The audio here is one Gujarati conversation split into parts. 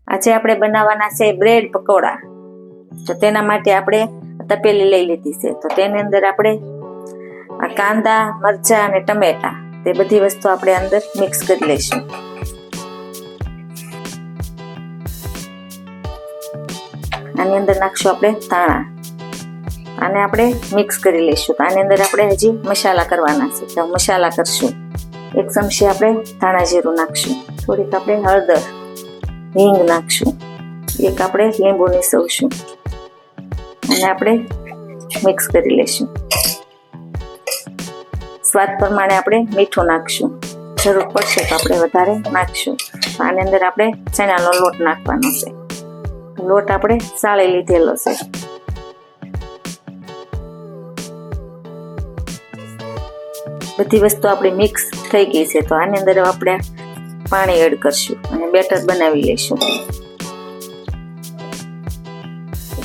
આજે આપણે બનાવવાના છે બ્રેડ પકોડા। તો તેના માટે આપણે તપેલી લઈ લીધી છે। તો તેની અંદર આપણે આ કાંદા, મરચાં અને ટમેટા તે બધી વસ્તુ આપણે અંદર મિક્સ કરી લઈશું। આની અંદર નાખશું આપણે ધાણા, આને આપણે મિક્સ કરી લઈશું। તો આની અંદર આપણે હજી મસાલા કરવાના છે। તો મસાલા કરશું। 1 ચમચી આપણે ધાણા જીરું નાખશું, થોડીક આપણે હળદર, હિંગ નાખશું, 1 આપણે લીંબુ નીસવશું અને આપણે મિક્સ કરી લઈશું। સ્વાદ પ્રમાણે આપણે મીઠું નાખશું, જરૂર પડશે તો આપણે વધારે નાખશું। આની અંદર આપણે ચણાનો લોટ નાખવાનો છે। લોટ આપણે ચાળી લીધેલો છે। બધી વસ્તુ આપણી મિક્સ થઈ ગઈ છે। તો આની અંદર આપણે પાણી એડ કરશું અને બેટર બનાવી લઈશું।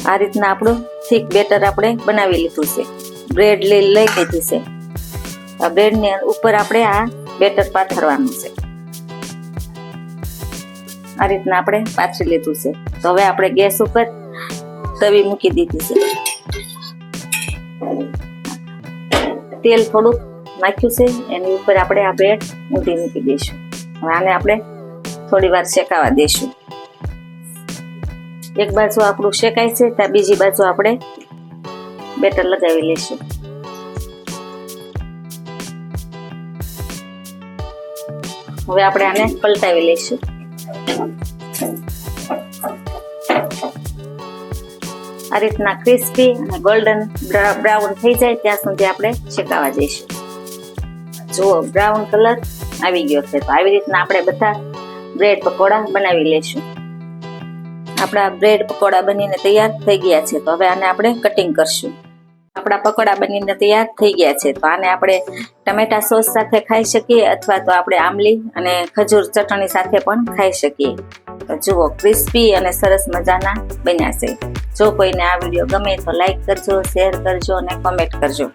આ રીતના આપણું થીક બેટર આપણે બનાવી લીધું છે। બ્રેડ લઈ લીધી છે। આ બ્રેડની ઉપર આપણે આ બેટર પાથરવાનું છે। આ રીતના આપણે પાથરી લીધું છે। તો હવે આપણે ગેસ ઉપર તવી મૂકી દીધી છે। તેલ થોડુંક નાખ્યું છે, એની ઉપર આપણે આ બ્રેડ ઊંધી મૂકી દઈશું। હવે આને આપણે થોડી વાર શેકાવા દઈશું। એક બાજુ આપણું શેકાય છે ત્યાં બીજી બાજુ આપણે બેટર લગાવી લઈશું। હવે આપણે આને પલટાવી લઈશું। આ રીતના ક્રિસ્પી અને ગોલ્ડન બ્રાઉન થઈ જાય ત્યાં સુધી આપણે શેકાવા દઈશું। જુઓ, બ્રાઉન કલર આવી ગયો છે। તો આવી રીતના આપણે બધા બ્રેડ પકોડા બનાવી લઈશું। આપણા બ્રેડ પકોડા બનીને તૈયાર થઈ ગયા છે। તો હવે આને આપણે કટિંગ કરશું। આપણા પકોડા બનીને તૈયાર થઈ ગયા છે। તો આને આપણે ટમેટા સોસ સાથે ખાઈ શકીએ અથવા તો આપણે આંબલી અને ખજૂર ચટણી સાથે પણ ખાઈ શકીએ। તો જુઓ, ક્રિસ્પી અને સરસ મજાના બન્યા છે। જો કોઈને આ વિડીયો ગમે તો લાઈક કરજો, શેર કરજો અને કોમેન્ટ કરજો।